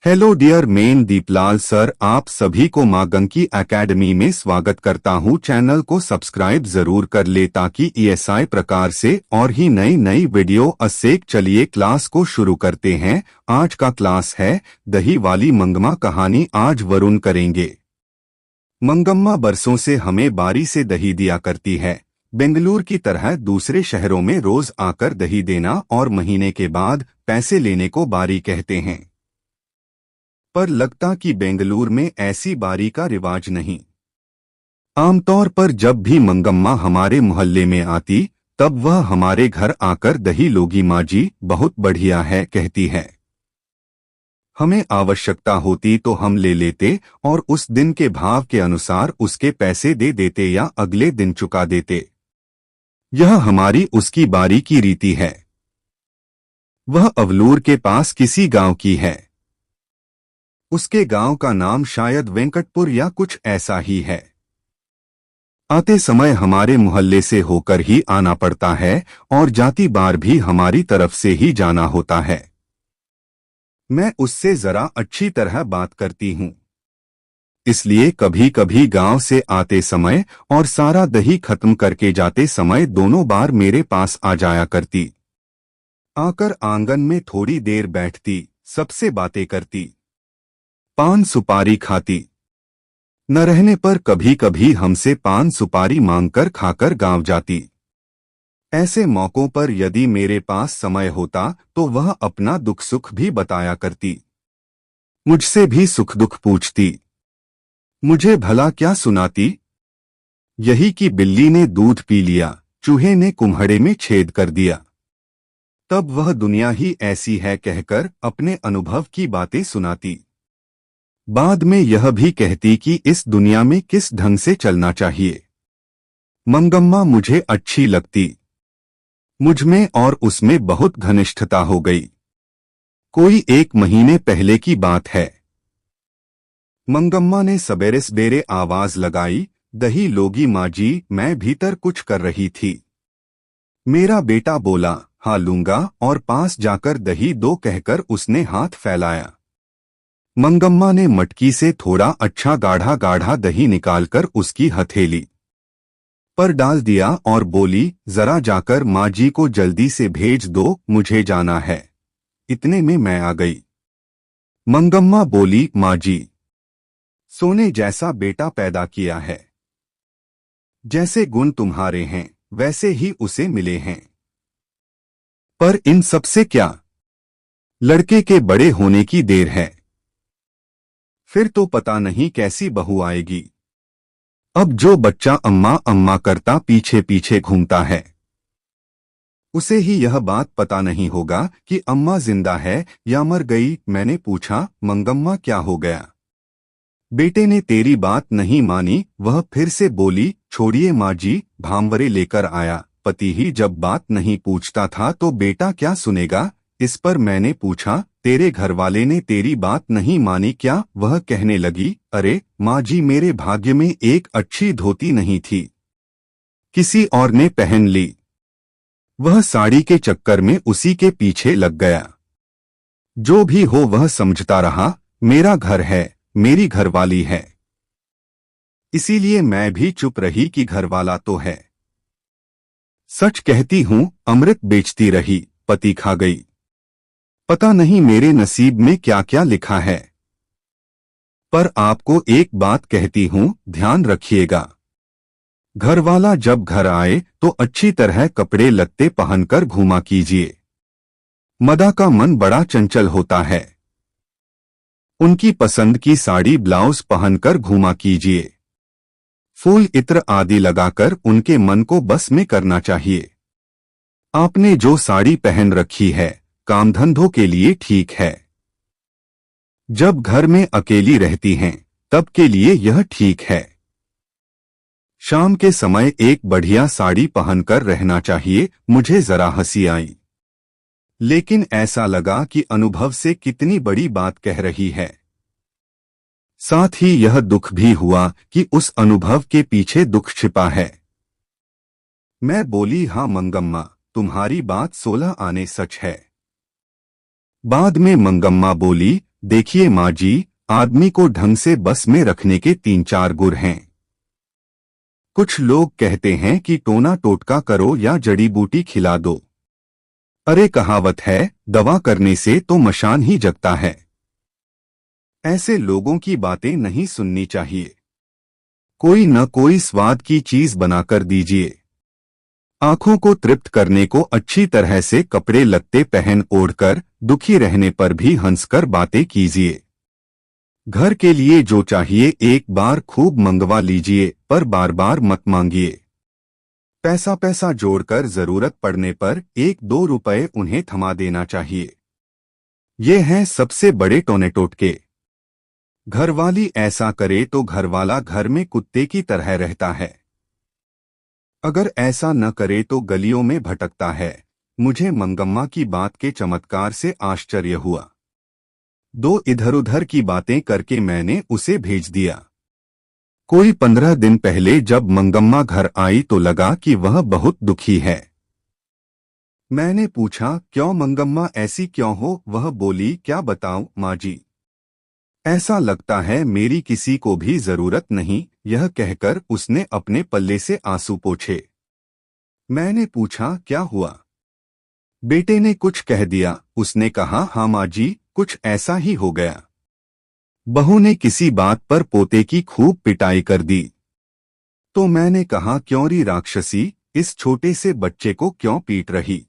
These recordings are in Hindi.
हेलो डियर मेन दीपलाल सर, आप सभी को मां गंकी एकेडमी में स्वागत करता हूं। चैनल को सब्सक्राइब जरूर कर ले ताकि ईएसआई प्रकार से और ही नई नई वीडियो असेक। चलिए क्लास को शुरू करते हैं। आज का क्लास है दही वाली मंगम्मा कहानी। आज वरुण करेंगे। मंगम्मा बरसों से हमें बारी से दही दिया करती है। बेंगलुरु की तरह दूसरे शहरों में रोज आकर दही देना और महीने के बाद पैसे लेने को बारी कहते हैं, पर लगता कि बेंगलुरु में ऐसी बारी का रिवाज नहीं। आमतौर पर जब भी मंगम्मा हमारे मोहल्ले में आती तब वह हमारे घर आकर दही लोगी माँ जी बहुत बढ़िया है कहती है। हमें आवश्यकता होती तो हम ले लेते और उस दिन के भाव के अनुसार उसके पैसे दे देते या अगले दिन चुका देते। यह हमारी उसकी बारी की रीति है। वह अवलूर के पास किसी गांव की है। उसके गांव का नाम शायद वेंकटपुर या कुछ ऐसा ही है। आते समय हमारे मोहल्ले से होकर ही आना पड़ता है और जाती बार भी हमारी तरफ से ही जाना होता है। मैं उससे जरा अच्छी तरह बात करती हूँ, इसलिए कभी कभी गांव से आते समय और सारा दही खत्म करके जाते समय दोनों बार मेरे पास आ जाया करती। आकर आंगन में थोड़ी देर बैठती, सबसे बातें करती, पान सुपारी खाती। न रहने पर कभी कभी हमसे पान सुपारी मांगकर खाकर गांव जाती। ऐसे मौकों पर यदि मेरे पास समय होता तो वह अपना दुख सुख भी बताया करती। मुझसे भी सुख दुख पूछती। मुझे भला क्या सुनाती? यही कि बिल्ली ने दूध पी लिया, चूहे ने कुम्हड़े में छेद कर दिया। तब वह दुनिया ही ऐसी है कहकर अपने अनुभव की बातें सुनाती। बाद में यह भी कहती कि इस दुनिया में किस ढंग से चलना चाहिए। मंगम्मा मुझे अच्छी लगती। मुझमें और उसमें बहुत घनिष्ठता हो गई। कोई 1 महीने पहले की बात है। मंगम्मा ने सबेरे सबेरे आवाज लगाई, दही लोगी माँ जी। मैं भीतर कुछ कर रही थी। मेरा बेटा बोला, हाँ लूंगा, और पास जाकर दही दो कहकर उसने हाथ फैलाया। मंगम्मा ने मटकी से थोड़ा अच्छा गाढ़ा गाढ़ा दही निकालकर उसकी हथेली पर डाल दिया और बोली, जरा जाकर माँ जी को जल्दी से भेज दो, मुझे जाना है। इतने में मैं आ गई। मंगम्मा बोली, माँ जी, सोने जैसा बेटा पैदा किया है। जैसे गुण तुम्हारे हैं वैसे ही उसे मिले हैं। पर इन सबसे क्या, लड़के के बड़े होने की देर है। फिर तो पता नहीं कैसी बहू आएगी। अब जो बच्चा अम्मा अम्मा करता पीछे पीछे घूमता है, उसे ही यह बात पता नहीं होगा कि अम्मा जिंदा है या मर गई। मैंने पूछा, मंगम्मा क्या हो गया? बेटे ने तेरी बात नहीं मानी। वह फिर से बोली, छोड़िए माँ जी, भांवरे लेकर आया। पति ही जब बात नहीं पूछता था तो बेटा क्या सुनेगा। इस पर मैंने पूछा, तेरे घरवाले ने तेरी बात नहीं मानी क्या? वह कहने लगी, अरे माँ जी, मेरे भाग्य में एक अच्छी धोती नहीं थी, किसी और ने पहन ली। वह साड़ी के चक्कर में उसी के पीछे लग गया। जो भी हो वह समझता रहा, मेरा घर है, मेरी घरवाली है। इसीलिए मैं भी चुप रही कि घरवाला तो है। सच कहती हूँ, अमृत बेचती रही, पति खा गई। पता नहीं मेरे नसीब में क्या क्या लिखा है। पर आपको एक बात कहती हूँ, ध्यान रखिएगा। घरवाला जब घर आए तो अच्छी तरह कपड़े लत्ते पहनकर घूमा कीजिए। मदा का मन बड़ा चंचल होता है। उनकी पसंद की साड़ी ब्लाउज पहनकर घूमा कीजिए। फूल इत्र आदि लगाकर उनके मन को बस में करना चाहिए। आपने जो साड़ी पहन रखी है काम धंधों के लिए ठीक है। जब घर में अकेली रहती हैं तब के लिए यह ठीक है। शाम के समय एक बढ़िया साड़ी पहनकर रहना चाहिए। मुझे जरा हंसी आई, लेकिन ऐसा लगा कि अनुभव से कितनी बड़ी बात कह रही है। साथ ही यह दुख भी हुआ कि उस अनुभव के पीछे दुख छिपा है। मैं बोली, हाँ मंगम्मा, तुम्हारी बात 16 आने सच है। बाद में मंगम्मा बोली, देखिए माँ जी, आदमी को ढंग से बस में रखने के 3-4 गुर हैं। कुछ लोग कहते हैं कि टोना टोटका करो या जड़ी बूटी खिला दो। अरे कहावत है, दवा करने से तो मशान ही जगता है। ऐसे लोगों की बातें नहीं सुननी चाहिए। कोई न कोई स्वाद की चीज बनाकर दीजिए। आंखों को तृप्त करने को अच्छी तरह से कपड़े लत्ते पहन ओढ़कर, दुखी रहने पर भी हंसकर बातें कीजिए। घर के लिए जो चाहिए एक बार खूब मंगवा लीजिए, पर बार बार मत मांगिए। पैसा पैसा जोड़कर जरूरत पड़ने पर 1-2 रुपए उन्हें थमा देना चाहिए। ये हैं सबसे बड़े टोने टोटके। घरवाली ऐसा करे तो घरवाला घर में कुत्ते की तरह रहता है। अगर ऐसा न करे तो गलियों में भटकता है। मुझे मंगम्मा की बात के चमत्कार से आश्चर्य हुआ। 2 इधर-उधर की बातें करके मैंने उसे भेज दिया। कोई 15 दिन पहले जब मंगम्मा घर आई तो लगा कि वह बहुत दुखी है। मैंने पूछा, क्यों मंगम्मा ऐसी क्यों हो? वह बोली, क्या बताऊं माँ जी, ऐसा लगता है मेरी किसी को भी जरूरत नहीं। यह कहकर उसने अपने पल्ले से आंसू पोंछे। मैंने पूछा, क्या हुआ? बेटे ने कुछ कह दिया। उसने कहा, हाँ माँ जी, कुछ ऐसा ही हो गया। बहू ने किसी बात पर पोते की खूब पिटाई कर दी। तो मैंने कहा, क्यों री राक्षसी, इस छोटे से बच्चे को क्यों पीट रही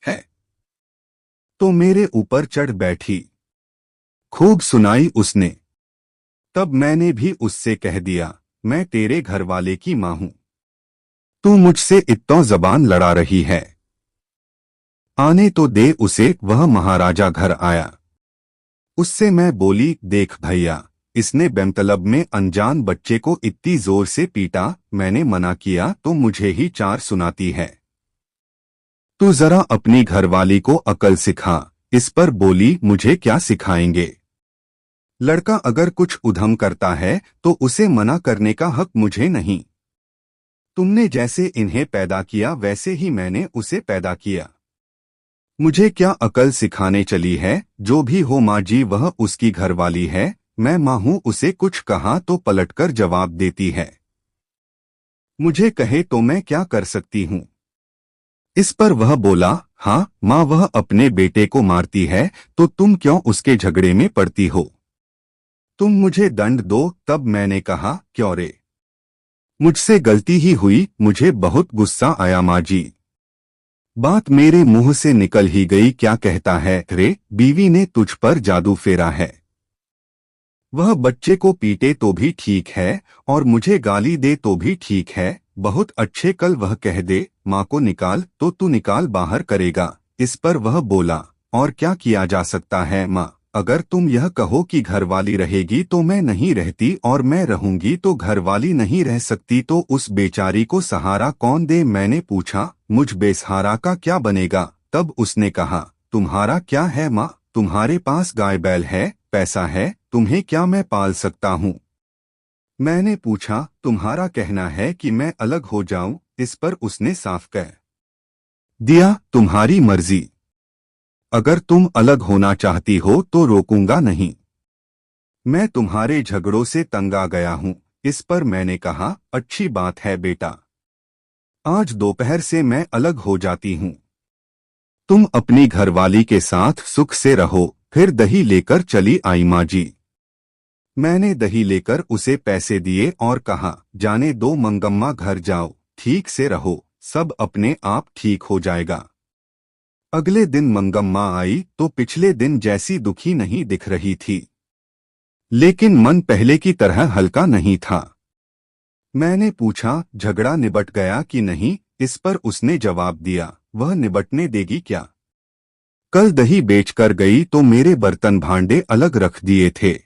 है? तो मेरे ऊपर चढ़ बैठी। खूब सुनाई उसने। तब मैंने भी उससे कह दिया, मैं तेरे घरवाले की माँ हूं, तू मुझसे इत्तो जबान लड़ा रही है। आने तो दे उसे। वह महाराजा घर आया। उससे मैं बोली, देख भैया, इसने बेमतलब में अनजान बच्चे को इतनी जोर से पीटा। मैंने मना किया तो मुझे ही 4 सुनाती है। तू जरा अपनी घरवाली को अकल सिखा। इस पर बोली, मुझे क्या सिखाएंगे? लड़का अगर कुछ उधम करता है तो उसे मना करने का हक मुझे नहीं। तुमने जैसे इन्हें पैदा किया वैसे ही मैंने उसे पैदा किया। मुझे क्या अकल सिखाने चली है? जो भी हो माँ जी, वह उसकी घरवाली है। मैं माँ हूँ। उसे कुछ कहा तो पलटकर जवाब देती है। मुझे कहे तो मैं क्या कर सकती हूँ? इस पर वह बोला, हाँ माँ, वह अपने बेटे को मारती है तो तुम क्यों उसके झगड़े में पड़ती हो? तुम मुझे दंड दो। तब मैंने कहा, क्यों रे, मुझसे गलती ही हुई। मुझे बहुत गुस्सा आया माँ जी। बात मेरे मुंह से निकल ही गई। क्या कहता है रे, बीवी ने तुझ पर जादू फेरा है। वह बच्चे को पीटे तो भी ठीक है और मुझे गाली दे तो भी ठीक है। बहुत अच्छे। कल वह कह दे, माँ को निकाल, तो तू निकाल बाहर करेगा। इस पर वह बोला, और क्या किया जा सकता है माँ? अगर तुम यह कहो कि घरवाली रहेगी तो मैं नहीं रहती और मैं रहूंगी तो घरवाली नहीं रह सकती, तो उस बेचारी को सहारा कौन दे? मैंने पूछा, मुझ बेसहारा का क्या बनेगा? तब उसने कहा, तुम्हारा क्या है माँ? तुम्हारे पास गाय बैल है, पैसा है, तुम्हें क्या मैं पाल सकता हूँ? मैंने पूछा, तुम्हारा कहना है कि मैं अलग हो जाऊं? इस पर उसने साफ कह दिया, तुम्हारी मर्जी। अगर तुम अलग होना चाहती हो तो रोकूंगा नहीं। मैं तुम्हारे झगड़ों से तंग आ गया हूँ। इस पर मैंने कहा, अच्छी बात है बेटा, आज दोपहर से मैं अलग हो जाती हूँ। तुम अपनी घरवाली के साथ सुख से रहो। फिर दही लेकर चली आई माँ जी। मैंने दही लेकर उसे पैसे दिए और कहा, जाने दो मंगम्मा, घर जाओ, ठीक से रहो, सब अपने आप ठीक हो जाएगा। अगले दिन मंगम्मा आई तो पिछले दिन जैसी दुखी नहीं दिख रही थी, लेकिन मन पहले की तरह हल्का नहीं था। मैंने पूछा, झगड़ा निबट गया कि नहीं? इस पर उसने जवाब दिया, वह निबटने देगी क्या? कल दही बेचकर गई तो मेरे बर्तन भांडे अलग रख दिए थे।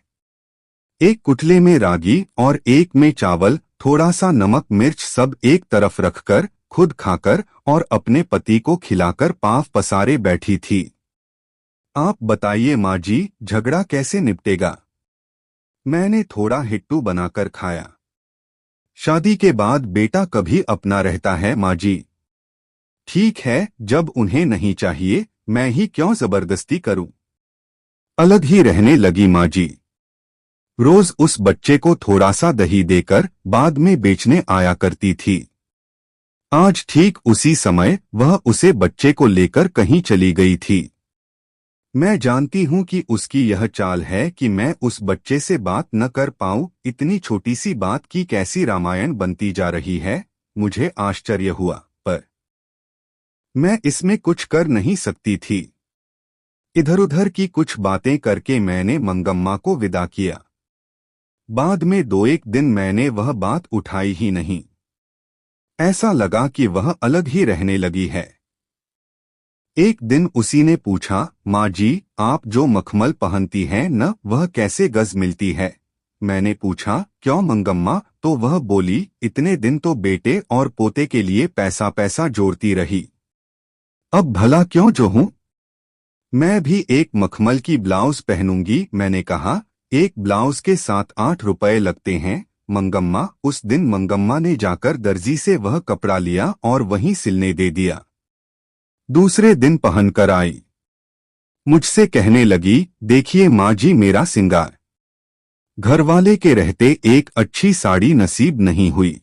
एक कुटले में रागी और एक में चावल, थोड़ा सा नमक मिर्च सब एक तरफ रखकर खुद खाकर और अपने पति को खिलाकर पांव पसारे बैठी थी। आप बताइए माँ जी, झगड़ा कैसे निपटेगा? मैंने थोड़ा हिट्टू बनाकर खाया। शादी के बाद बेटा कभी अपना रहता है माँ जी। ठीक है, जब उन्हें नहीं चाहिए, मैं ही क्यों जबरदस्ती करूं? अलग ही रहने लगी माँ जी। रोज उस बच्चे को थोड़ा सा दही देकर बाद में बेचने आया करती थी। आज ठीक उसी समय वह उसे बच्चे को लेकर कहीं चली गई थी। मैं जानती हूँ कि उसकी यह चाल है कि मैं उस बच्चे से बात न कर पाऊँ। इतनी छोटी सी बात की कैसी रामायण बनती जा रही है, मुझे आश्चर्य हुआ, पर मैं इसमें कुछ कर नहीं सकती थी। इधर उधर की कुछ बातें करके मैंने मंगम्मा को विदा किया। बाद में 2-1 दिन मैंने वह बात उठाई ही नहीं। ऐसा लगा कि वह अलग ही रहने लगी है। एक दिन उसी ने पूछा, माँ जी, आप जो मखमल पहनती हैं न, वह कैसे गज मिलती है? मैंने पूछा, क्यों मंगम्मा? तो वह बोली, इतने दिन तो बेटे और पोते के लिए पैसा पैसा जोड़ती रही, अब भला क्यों जो हूँ? मैं भी एक मखमल की ब्लाउज पहनूंगी। मैंने कहा, एक ब्लाउज के 7-8 रुपए लगते हैं मंगम्मा। उस दिन मंगम्मा ने जाकर दर्जी से वह कपड़ा लिया और वहीं सिलने दे दिया। दूसरे दिन पहनकर आई। मुझसे कहने लगी, देखिए माँ जी मेरा सिंगार। घरवाले के रहते एक अच्छी साड़ी नसीब नहीं हुई,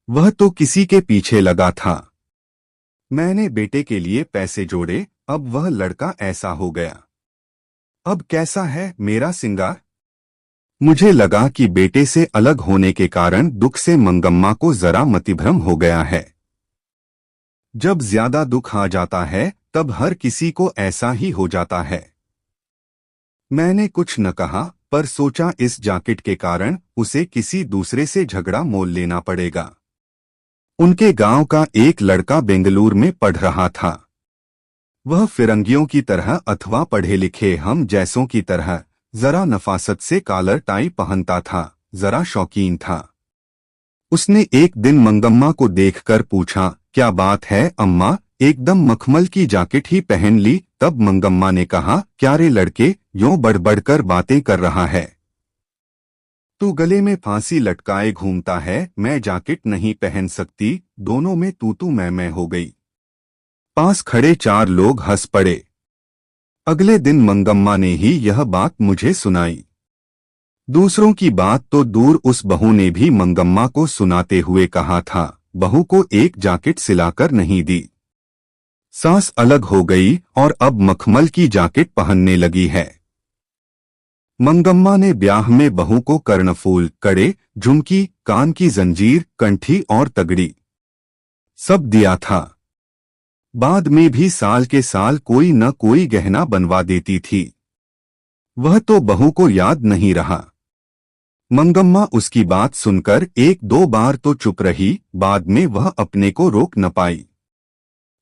वह तो किसी के पीछे लगा था। मैंने बेटे के लिए पैसे जोड़े, अब वह लड़का ऐसा हो गया। अब कैसा है मेरा सिंगार? मुझे लगा कि बेटे से अलग होने के कारण दुख से मंगम्मा को जरा मतिभ्रम हो गया है। जब ज्यादा दुख आ जाता है तब हर किसी को ऐसा ही हो जाता है। मैंने कुछ न कहा, पर सोचा इस जैकेट के कारण उसे किसी दूसरे से झगड़ा मोल लेना पड़ेगा। उनके गांव का एक लड़का बेंगलुरु में पढ़ रहा था। वह फिरंगियों की तरह अथवा पढ़े लिखे हम जैसों की तरह जरा नफासत से कॉलर टाई पहनता था, जरा शौकीन था। उसने एक दिन मंगम्मा को देखकर पूछा, क्या बात है अम्मा, एकदम मखमल की जैकेट ही पहन ली? तब मंगम्मा ने कहा, क्या रे लड़के, यूं बढ़-बढ़कर बातें कर रहा है? तू गले में फांसी लटकाए घूमता है, मैं जैकेट नहीं पहन सकती। दोनों में तू मैं हो गई। पास खड़े 4 लोग हंस पड़े। अगले दिन मंगम्मा ने ही यह बात मुझे सुनाई। दूसरों की बात तो दूर, उस बहू ने भी मंगम्मा को सुनाते हुए कहा था, बहू को एक जैकेट सिलाकर नहीं दी। सास अलग हो गई और अब मखमल की जैकेट पहनने लगी है। मंगम्मा ने ब्याह में बहू को कर्णफूल, कड़े, झुमकी, कान की जंजीर, कंठी और तगड़ी सब दिया था। बाद में भी साल के साल कोई न कोई गहना बनवा देती थी। वह तो बहू को याद नहीं रहा। मंगम्मा उसकी बात सुनकर 1-2 बार तो चुप रही, बाद में वह अपने को रोक न पाई।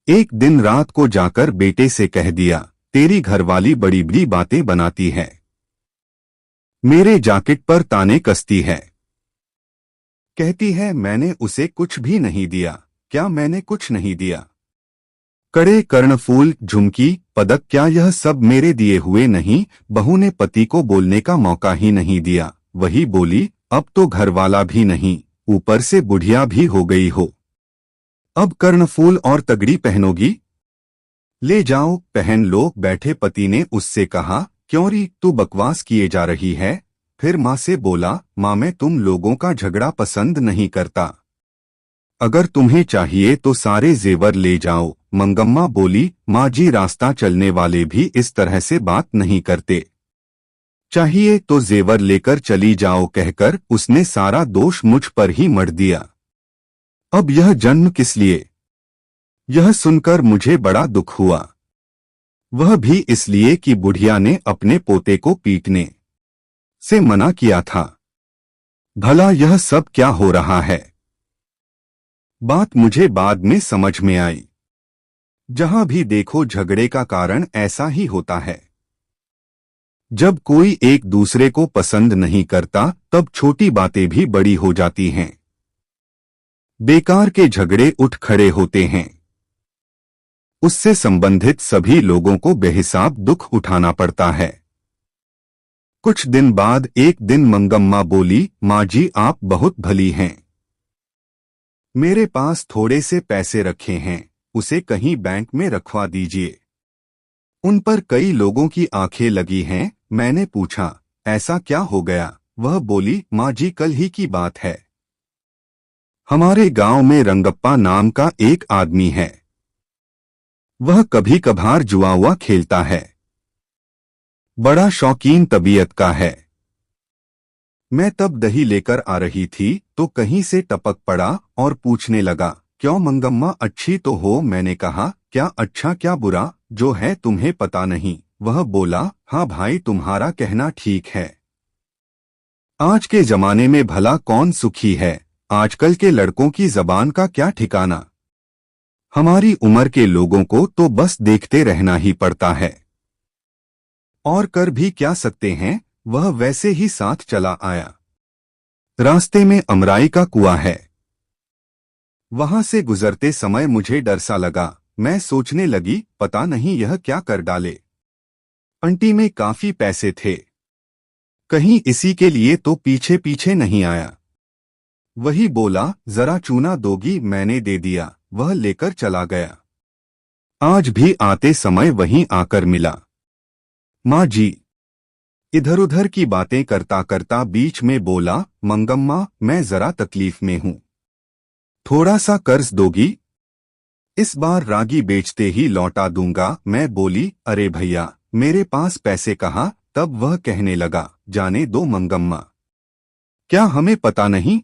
एक दिन रात को जाकर बेटे से कह दिया, तेरी घरवाली बड़ी बड़ी बातें बनाती है, मेरे जैकेट पर ताने कसती है। कहती है मैंने उसे कुछ भी नहीं दिया। क्या मैंने कुछ नहीं दिया? कड़े, कर्णफूल, झुमकी, पदक, क्या यह सब मेरे दिए हुए नहीं? बहू ने पति को बोलने का मौका ही नहीं दिया। वही बोली, अब तो घरवाला भी नहीं, ऊपर से बुढ़िया भी हो गई हो, अब कर्णफूल और तगड़ी पहनोगी? ले जाओ पहन लो। बैठे पति ने उससे कहा, क्यों री, तू बकवास किए जा रही है? फिर माँ से बोला, माँ मैं तुम लोगों का झगड़ा पसंद नहीं करता, अगर तुम्हें चाहिए तो सारे जेवर ले जाओ। मंगम्मा बोली, माँ जी रास्ता चलने वाले भी इस तरह से बात नहीं करते, चाहिए तो जेवर लेकर चली जाओ। कहकर उसने सारा दोष मुझ पर ही मढ़ दिया। अब यह जन्म किस लिए? यह सुनकर मुझे बड़ा दुख हुआ, वह भी इसलिए कि बुढ़िया ने अपने पोते को पीटने से मना किया था। भला यह सब क्या हो रहा है? बात मुझे बाद में समझ में आई। जहां भी देखो झगड़े का कारण ऐसा ही होता है। जब कोई एक दूसरे को पसंद नहीं करता तब छोटी बातें भी बड़ी हो जाती हैं। बेकार के झगड़े उठ खड़े होते हैं। उससे संबंधित सभी लोगों को बेहिसाब दुख उठाना पड़ता है। कुछ दिन बाद एक दिन मंगम्मा बोली, माँ जी आप बहुत भली हैं, मेरे पास थोड़े से पैसे रखे हैं, उसे कहीं बैंक में रखवा दीजिए। उन पर कई लोगों की आंखें लगी हैं। मैंने पूछा, ऐसा क्या हो गया? वह बोली, माँ जी, कल ही की बात है। हमारे गांव में रंगप्पा नाम का एक आदमी है। वह कभी कभार जुआ हुआ खेलता है। बड़ा शौकीन तबीयत का है। मैं तब दही लेकर आ रही थी तो कहीं से टपक पड़ा और पूछने लगा, क्यों मंगम्मा, अच्छी तो हो? मैंने कहा, क्या अच्छा क्या बुरा, जो है तुम्हें पता नहीं। वह बोला, हाँ भाई, तुम्हारा कहना ठीक है। आज के जमाने में भला कौन सुखी है? आजकल के लड़कों की जबान का क्या ठिकाना। हमारी उम्र के लोगों को तो बस देखते रहना ही पड़ता है, और कर भी क्या सकते हैं। वह वैसे ही साथ चला आया। रास्ते में अमराई का कुआं है। वहां से गुजरते समय मुझे डर सा लगा। मैं सोचने लगी, पता नहीं यह क्या कर डाले। आंटी में काफी पैसे थे, कहीं इसी के लिए तो पीछे पीछे नहीं आया। वही बोला, जरा चूना दोगी? मैंने दे दिया। वह लेकर चला गया। आज भी आते समय वहीं आकर मिला। माँ जी। इधर उधर की बातें करता करता बीच में बोला, मंगम्मा, मैं जरा तकलीफ में हूँ, थोड़ा सा कर्ज दोगी? इस बार रागी बेचते ही लौटा दूंगा। मैं बोली, अरे भैया, मेरे पास पैसे कहाँ? तब वह कहने लगा, जाने दो मंगम्मा, क्या हमें पता नहीं?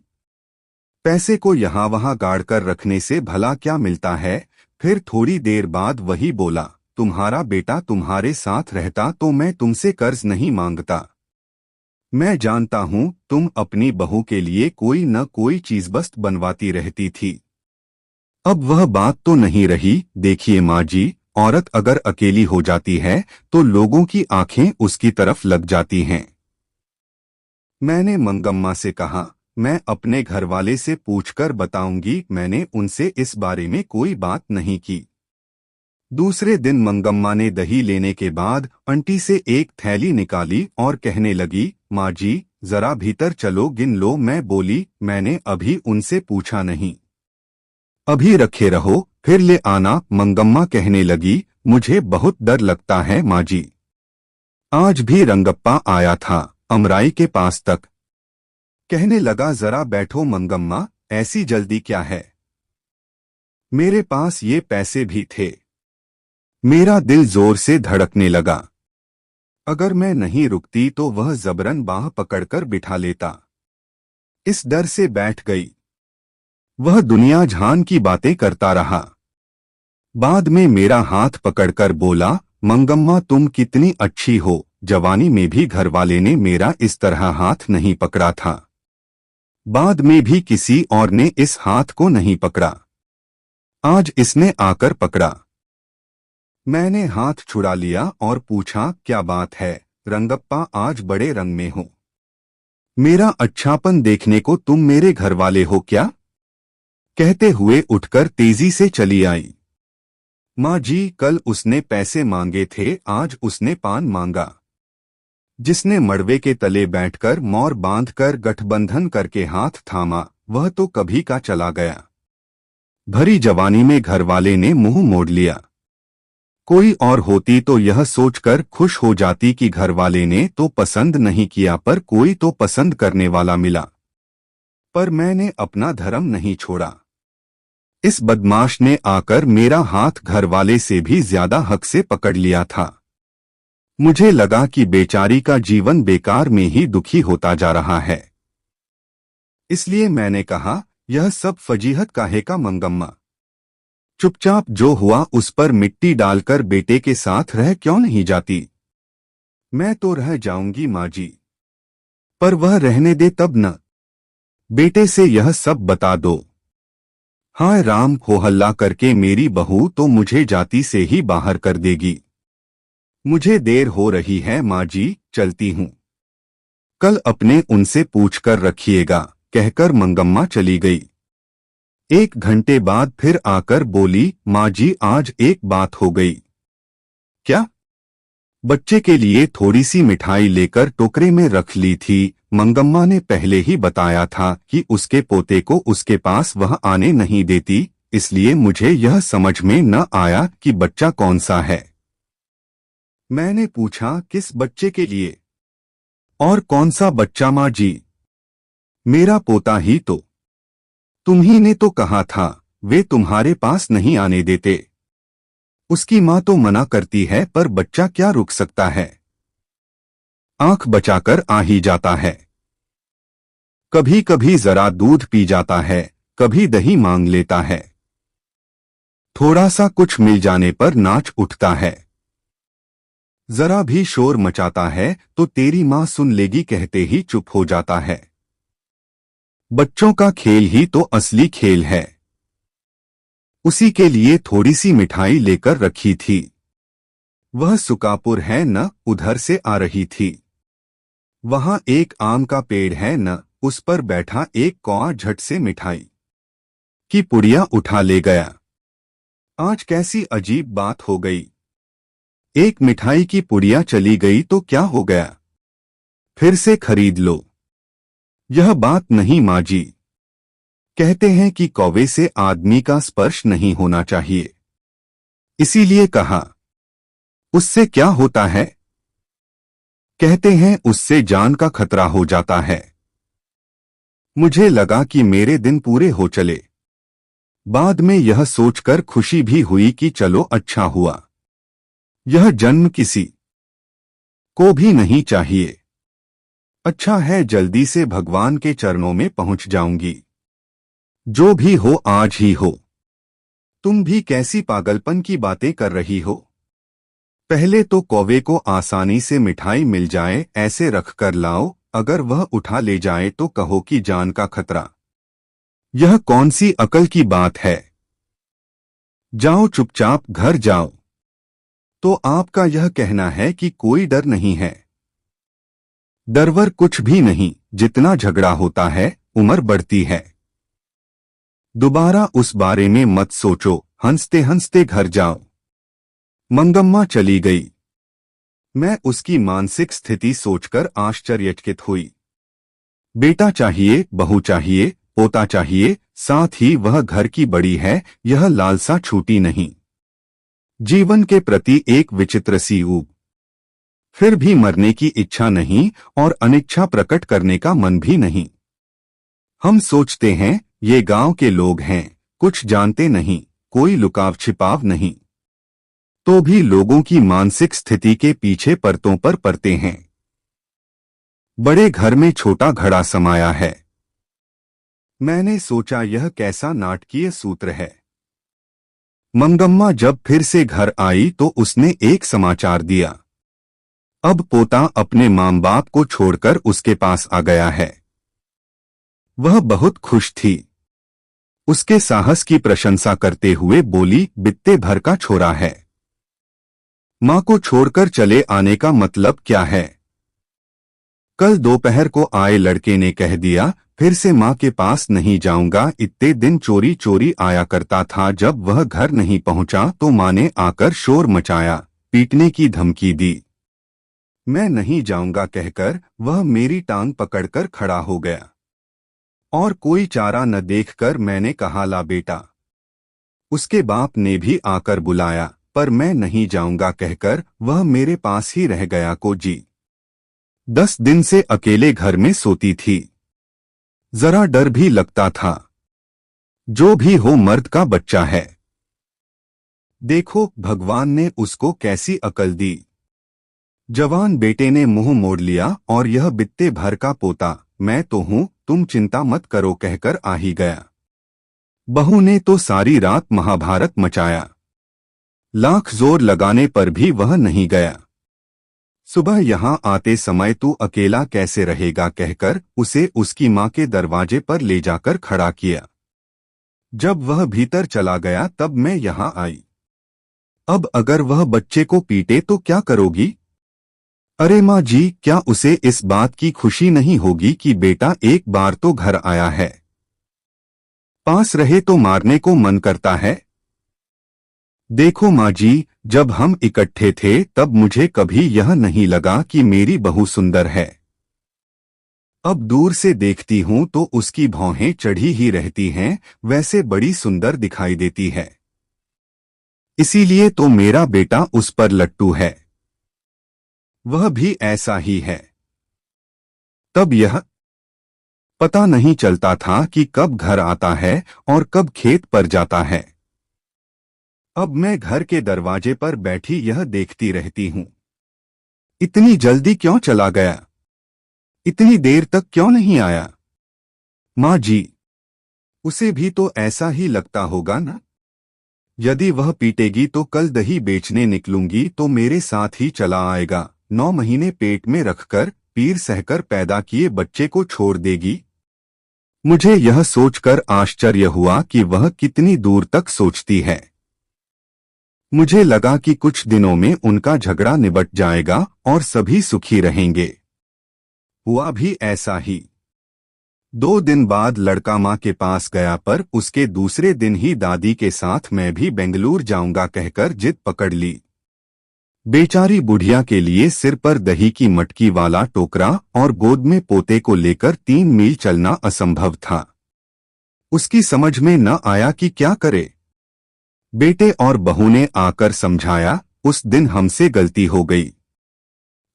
पैसे को यहाँ वहाँ गाड़ कर रखने से भला क्या मिलता है? फिर थोड़ी देर बाद वही बोला, तुम्हारा बेटा तुम्हारे साथ रहता तो मैं तुमसे कर्ज नहीं मांगता। मैं जानता हूँ तुम अपनी बहू के लिए कोई न कोई चीज बस्त बनवाती रहती थी। अब वह बात तो नहीं रही। देखिए माँ जी, औरत अगर अकेली हो जाती है तो लोगों की आंखें उसकी तरफ लग जाती हैं। मैंने मंगम्मा से कहा, मैं अपने घरवाले से पूछकर बताऊंगी। मैंने उनसे इस बारे में कोई बात नहीं की। दूसरे दिन मंगम्मा ने दही लेने के बाद आंटी से एक थैली निकाली और कहने लगी, माँ जी, जरा भीतर चलो, गिन लो। मैं बोली, मैंने अभी उनसे पूछा नहीं, अभी रखे रहो, फिर ले आना। मंगम्मा कहने लगी, मुझे बहुत डर लगता है माँ जी। आज भी रंगप्पा आया था अमराई के पास तक। कहने लगा, जरा बैठो मंगम्मा, ऐसी जल्दी क्या है? मेरे पास ये पैसे भी थे। मेरा दिल जोर से धड़कने लगा। अगर मैं नहीं रुकती तो वह जबरन बाह पकड़कर बिठा लेता। इस डर से बैठ गई। वह दुनिया जहान की बातें करता रहा। बाद में मेरा हाथ पकड़कर बोला, मंगम्मा, तुम कितनी अच्छी हो, जवानी में भी घरवाले ने मेरा इस तरह हाथ नहीं पकड़ा था। बाद में भी किसी और ने इस हाथ को नहीं पकड़ा। आज इसने आकर पकड़ा। मैंने हाथ छुड़ा लिया और पूछा, क्या बात है रंगप्पा, आज बड़े रंग में हो? मेरा अच्छापन देखने को तुम मेरे घरवाले हो क्या? कहते हुए उठकर तेजी से चली आई। माँ जी, कल उसने पैसे मांगे थे, आज उसने पान मांगा। जिसने मड़वे के तले बैठकर मोर बांधकर गठबंधन करके हाथ थामा, वह तो कभी का चला गया। भरी जवानी में घरवाले ने मुंह मोड़ लिया। कोई और होती तो यह सोचकर खुश हो जाती कि घरवाले ने तो पसंद नहीं किया, पर कोई तो पसंद करने वाला मिला। पर मैंने अपना धर्म नहीं छोड़ा। इस बदमाश ने आकर मेरा हाथ घरवाले से भी ज्यादा हक से पकड़ लिया था। मुझे लगा कि बेचारी का जीवन बेकार में ही दुखी होता जा रहा है। इसलिए मैंने कहा, यह सब फजीहत काहे का मंगम्मा? चुपचाप जो हुआ उस पर मिट्टी डालकर बेटे के साथ रह क्यों नहीं जाती? मैं तो रह जाऊंगी माँ जी, पर वह रहने दे तब न। बेटे से यह सब बता दो। हाय राम, हो हल्ला करके मेरी बहू तो मुझे जाति से ही बाहर कर देगी। मुझे देर हो रही है माँ जी, चलती हूँ। कल अपने उनसे पूछकर रखिएगा, कहकर मंगम्मा चली गई। 1 घंटे बाद फिर आकर बोली, माँ जी, आज एक बात हो गई। क्या? बच्चे के लिए थोड़ी सी मिठाई लेकर टोकरे में रख ली थी। मंगम्मा ने पहले ही बताया था कि उसके पोते को उसके पास वह आने नहीं देती, इसलिए मुझे यह समझ में न आया कि बच्चा कौन सा है। मैंने पूछा, किस बच्चे के लिए? और कौन सा बच्चा माँ जी? मेरा पोता ही तो। तुम्ही ने तो कहा था वे तुम्हारे पास नहीं आने देते। उसकी माँ तो मना करती है पर बच्चा क्या रुक सकता है। आंख बचाकर आ ही जाता है। कभी कभी जरा दूध पी जाता है, कभी दही मांग लेता है। थोड़ा सा कुछ मिल जाने पर नाच उठता है। जरा भी शोर मचाता है तो तेरी माँ सुन लेगी कहते ही चुप हो जाता है। बच्चों का खेल ही तो असली खेल है। उसी के लिए थोड़ी सी मिठाई लेकर रखी थी। वह सुकापुर है न, उधर से आ रही थी। वहां एक आम का पेड़ है न, उस पर बैठा एक कौआ झट से मिठाई की पुड़िया उठा ले गया। आज कैसी अजीब बात हो गई। एक मिठाई की पुड़िया चली गई तो क्या हो गया? फिर से खरीद लो। यह बात नहीं माँ जी। कहते हैं कि कौवे से आदमी का स्पर्श नहीं होना चाहिए, इसीलिए कहा। उससे क्या होता है? कहते हैं उससे जान का खतरा हो जाता है। मुझे लगा कि मेरे दिन पूरे हो चले। बाद में यह सोचकर खुशी भी हुई कि चलो अच्छा हुआ। यह जन्म किसी को भी नहीं चाहिए। अच्छा है जल्दी से भगवान के चरणों में पहुंच जाऊंगी। जो भी हो आज ही हो। तुम भी कैसी पागलपन की बातें कर रही हो। पहले तो कौवे को आसानी से मिठाई मिल जाए ऐसे रख कर लाओ, अगर वह उठा ले जाए तो कहो कि जान का खतरा। यह कौन सी अकल की बात है? जाओ चुपचाप घर जाओ। तो आपका यह कहना है कि कोई डर नहीं है? डरवर कुछ भी नहीं, जितना झगड़ा होता है उम्र बढ़ती है। दोबारा उस बारे में मत सोचो, हंसते हंसते घर जाओ। मंगम्मा चली गई। मैं उसकी मानसिक स्थिति सोचकर आश्चर्यचकित हुई। बेटा चाहिए, बहू चाहिए, पोता चाहिए, साथ ही वह घर की बड़ी है, यह लालसा छूटी नहीं। जीवन के प्रति एक विचित्र सी ऊब। फिर भी मरने की इच्छा नहीं और अनिच्छा प्रकट करने का मन भी नहीं। हम सोचते हैं ये गांव के लोग हैं, कुछ जानते नहीं, कोई लुकाव छिपाव नहीं। तो भी लोगों की मानसिक स्थिति के पीछे परतों पर परते हैं। बड़े घर में छोटा घड़ा समाया है। मैंने सोचा यह कैसा नाटकीय सूत्र है। मंगम्मा जब फिर से घर आई तो उसने एक समाचार दिया। अब पोता अपने मां बाप को छोड़कर उसके पास आ गया है। वह बहुत खुश थी। उसके साहस की प्रशंसा करते हुए बोली, बित्ते भर का छोरा है। मां को छोड़कर चले आने का मतलब क्या है? कल दोपहर को आए लड़के ने कह दिया, फिर से मां के पास नहीं जाऊंगा। इतने दिन चोरी चोरी आया करता था, जब वह घर नहीं पहुंचा तो मां ने आकर शोर मचाया, पीटने की धमकी दी। मैं नहीं जाऊंगा कहकर वह मेरी टांग पकड़कर खड़ा हो गया। और कोई चारा न देखकर मैंने कहा, ला बेटा। उसके बाप ने भी आकर बुलाया, पर मैं नहीं जाऊंगा कहकर वह मेरे पास ही रह गया। को जी 10 दिन से अकेले घर में सोती थी। जरा डर भी लगता था। जो भी हो मर्द का बच्चा है। देखो भगवान ने उसको कैसी अकल दी। जवान बेटे ने मुंह मोड़ लिया और यह बित्ते भर का पोता, मैं तो हूं, तुम चिंता मत करो कहकर आ ही गया। बहू ने तो सारी रात महाभारत मचाया। लाख जोर लगाने पर भी वह नहीं गया। सुबह यहां आते समय तू अकेला कैसे रहेगा कहकर उसे उसकी मां के दरवाजे पर ले जाकर खड़ा किया। जब वह भीतर चला गया तब मैं यहां आई। अब अगर वह बच्चे को पीटे तो क्या करोगी? अरे माँ जी, क्या उसे इस बात की खुशी नहीं होगी कि बेटा एक बार तो घर आया है? पास रहे तो मारने को मन करता है। देखो माँ जी, जब हम इकट्ठे थे तब मुझे कभी यह नहीं लगा कि मेरी बहू सुंदर है। अब दूर से देखती हूं तो उसकी भौहें चढ़ी ही रहती हैं, वैसे बड़ी सुंदर दिखाई देती है। इसीलिए तो मेरा बेटा उस पर लट्टू है। वह भी ऐसा ही है। तब यह पता नहीं चलता था कि कब घर आता है और कब खेत पर जाता है। अब मैं घर के दरवाजे पर बैठी यह देखती रहती हूँ। इतनी जल्दी क्यों चला गया? इतनी देर तक क्यों नहीं आया? माँ जी, उसे भी तो ऐसा ही लगता होगा ना। यदि वह पीटेगी तो कल दही बेचने निकलूंगी तो मेरे साथ ही चला आएगा। 9 महीने पेट में रखकर पीर सहकर पैदा किए बच्चे को छोड़ देगी। मुझे यह सोचकर आश्चर्य हुआ कि वह कितनी दूर तक सोचती है। मुझे लगा कि कुछ दिनों में उनका झगड़ा निबट जाएगा और सभी सुखी रहेंगे। हुआ भी ऐसा ही। 2 दिन बाद लड़का माँ के पास गया, पर उसके दूसरे दिन ही दादी के साथ मैं भी बेंगलुरु जाऊंगा कहकर जिद पकड़ ली। बेचारी बुढ़िया के लिए सिर पर दही की मटकी वाला टोकरा और गोद में पोते को लेकर 3 मील चलना असंभव था। उसकी समझ में न आया कि क्या करे। बेटे और बहू ने आकर समझाया, उस दिन हमसे गलती हो गई।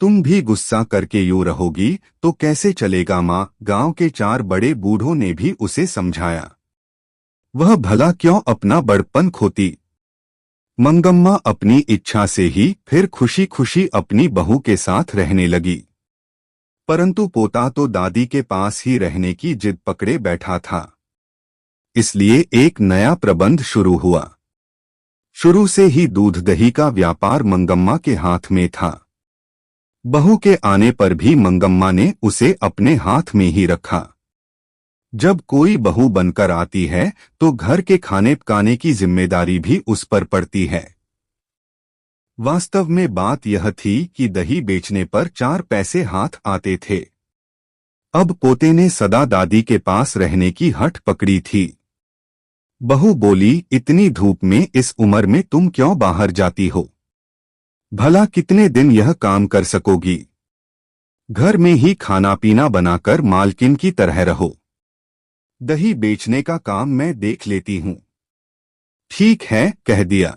तुम भी गुस्सा करके यूं रहोगी तो कैसे चलेगा माँ। गांव के 4 बड़े बूढ़ों ने भी उसे समझाया। वह भला क्यों अपना बड़पन खोती। मंगम्मा अपनी इच्छा से ही फिर खुशी खुशी अपनी बहू के साथ रहने लगी। परंतु पोता तो दादी के पास ही रहने की जिद पकड़े बैठा था। इसलिए एक नया प्रबंध शुरू हुआ। शुरू से ही दूध दही का व्यापार मंगम्मा के हाथ में था। बहू के आने पर भी मंगम्मा ने उसे अपने हाथ में ही रखा। जब कोई बहू बनकर आती है तो घर के खाने पकाने की जिम्मेदारी भी उस पर पड़ती है। वास्तव में बात यह थी कि दही बेचने पर 4 पैसे हाथ आते थे। अब पोते ने सदा दादी के पास रहने की हठ पकड़ी थी। बहू बोली, इतनी धूप में इस उम्र में तुम क्यों बाहर जाती हो? भला कितने दिन यह काम कर सकोगी? घर में ही खाना पीना बनाकर मालकिन की तरह रहो। दही बेचने का काम मैं देख लेती हूँ। ठीक है, कह दिया।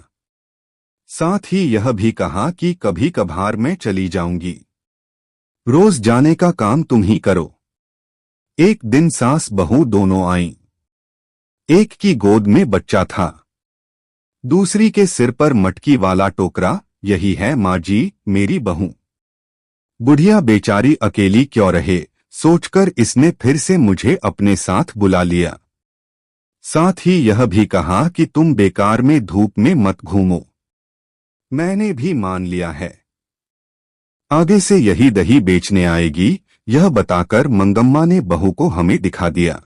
साथ ही यह भी कहा कि कभी कभार मैं चली जाऊंगी। रोज जाने का काम तुम ही करो। एक दिन सास बहू दोनों आईं। एक की गोद में बच्चा था, दूसरी के सिर पर मटकी वाला टोकरा। यही है माँ जी, मेरी बहू। बुढ़िया बेचारी अकेली क्यों रहे, सोचकर इसने फिर से मुझे अपने साथ बुला लिया। साथ ही यह भी कहा कि तुम बेकार में धूप में मत घूमो। मैंने भी मान लिया है। आगे से यही दही बेचने आएगी, यह बताकर मंगम्मा ने बहू को हमें दिखा दिया।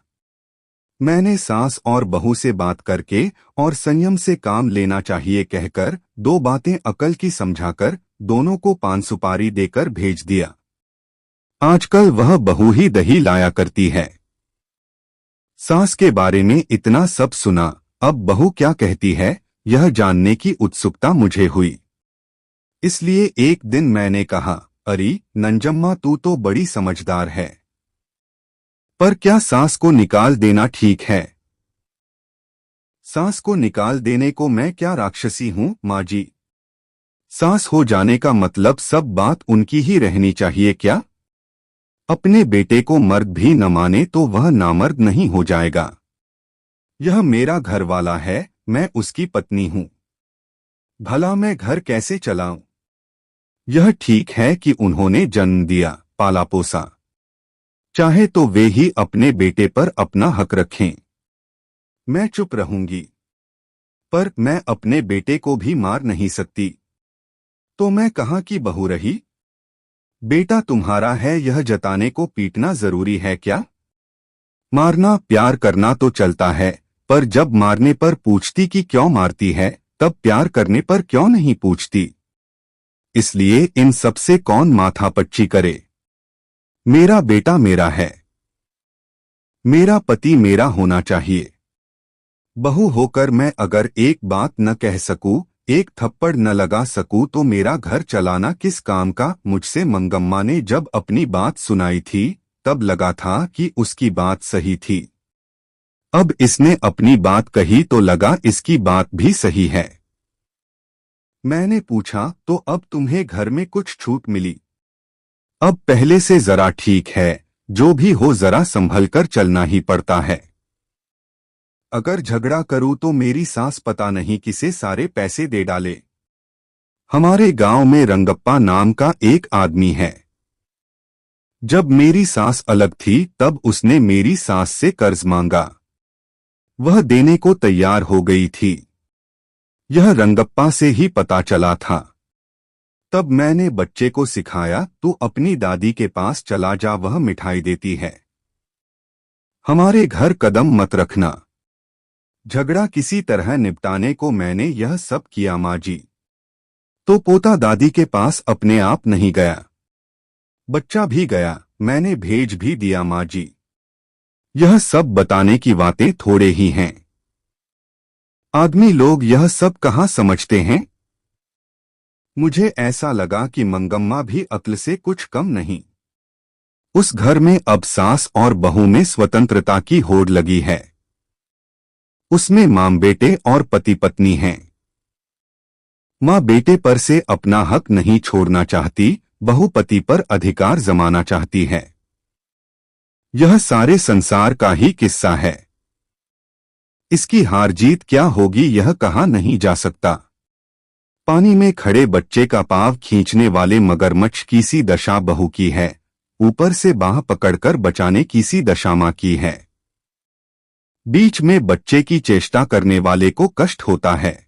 मैंने सास और बहू से बात करके और संयम से काम लेना चाहिए कहकर 2 बातें अकल की समझाकर दोनों को पान सुपारी देकर भेज दिया। आजकल वह बहू ही दही लाया करती है। सास के बारे में इतना सब सुना, अब बहू क्या कहती है यह जानने की उत्सुकता मुझे हुई। इसलिए एक दिन मैंने कहा, अरे नंजम्मा, तू तो बड़ी समझदार है, पर क्या सास को निकाल देना ठीक है? सास को निकाल देने को मैं क्या राक्षसी हूँ माँ जी? सास हो जाने का मतलब सब बात उनकी ही रहनी चाहिए क्या? अपने बेटे को मर्द भी न माने तो वह नामर्द नहीं हो जाएगा। यह मेरा घर वाला है, मैं उसकी पत्नी हूँ। भला मैं घर कैसे चलाऊं? यह ठीक है कि उन्होंने जन्म दिया, पाला पोसा, चाहे तो वे ही अपने बेटे पर अपना हक रखें। मैं चुप रहूंगी, पर मैं अपने बेटे को भी मार नहीं सकती। तो मैं कहाँ की बहू रही? बेटा तुम्हारा है यह जताने को पीटना जरूरी है क्या? मारना प्यार करना तो चलता है, पर जब मारने पर पूछती कि क्यों मारती है, तब प्यार करने पर क्यों नहीं पूछती? इसलिए इन सबसे कौन माथापच्ची करे? मेरा बेटा मेरा है, मेरा पति मेरा होना चाहिए। बहू होकर मैं अगर एक बात न कह सकूं, एक थप्पड़ न लगा सकूं तो मेरा घर चलाना किस काम का? मुझसे मंगम्मा ने जब अपनी बात सुनाई थी तब लगा था कि उसकी बात सही थी। अब इसने अपनी बात कही तो लगा इसकी बात भी सही है। मैंने पूछा, तो अब तुम्हें घर में कुछ छूट मिली? अब पहले से जरा ठीक है, जो भी हो जरा संभल कर चलना ही पड़ता है। अगर झगड़ा करूं तो मेरी सास पता नहीं किसे सारे पैसे दे डाले। हमारे गांव में रंगप्पा नाम का एक आदमी है। जब मेरी सास अलग थी तब उसने मेरी सास से कर्ज मांगा। वह देने को तैयार हो गई थी। यह रंगप्पा से ही पता चला था। तब मैंने बच्चे को सिखाया, तू अपनी दादी के पास चला जा, वह मिठाई देती है। हमारे घर कदम मत रखना। झगड़ा किसी तरह निपटाने को मैंने यह सब किया माँ जी। तो पोता दादी के पास अपने आप नहीं गया। बच्चा भी गया, मैंने भेज भी दिया माँ जी। यह सब बताने की बातें थोड़े ही हैं। आदमी लोग यह सब कहाँ समझते हैं। मुझे ऐसा लगा कि मंगम्मा भी अक्ल से कुछ कम नहीं। उस घर में अब सास और बहू में स्वतंत्रता की होड़ लगी है। उसमें मां बेटे और पति पत्नी हैं। मां बेटे पर से अपना हक नहीं छोड़ना चाहती, बहू पति पर अधिकार जमाना चाहती है। यह सारे संसार का ही किस्सा है। इसकी हार जीत क्या होगी यह कहा नहीं जा सकता। पानी में खड़े बच्चे का पाँव खींचने वाले मगरमच्छ की सी दशा बहू की है, ऊपर से बाह पकड़कर बचाने की सी दशा मां की है। बीच में बच्चे की चेष्टा करने वाले को कष्ट होता है।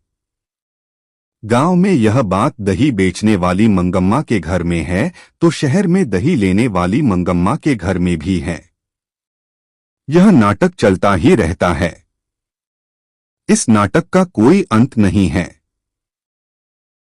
गांव में यह बात दही बेचने वाली मंगम्मा के घर में है तो शहर में दही लेने वाली मंगम्मा के घर में भी है। यह नाटक चलता ही रहता है। इस नाटक का कोई अंत नहीं है।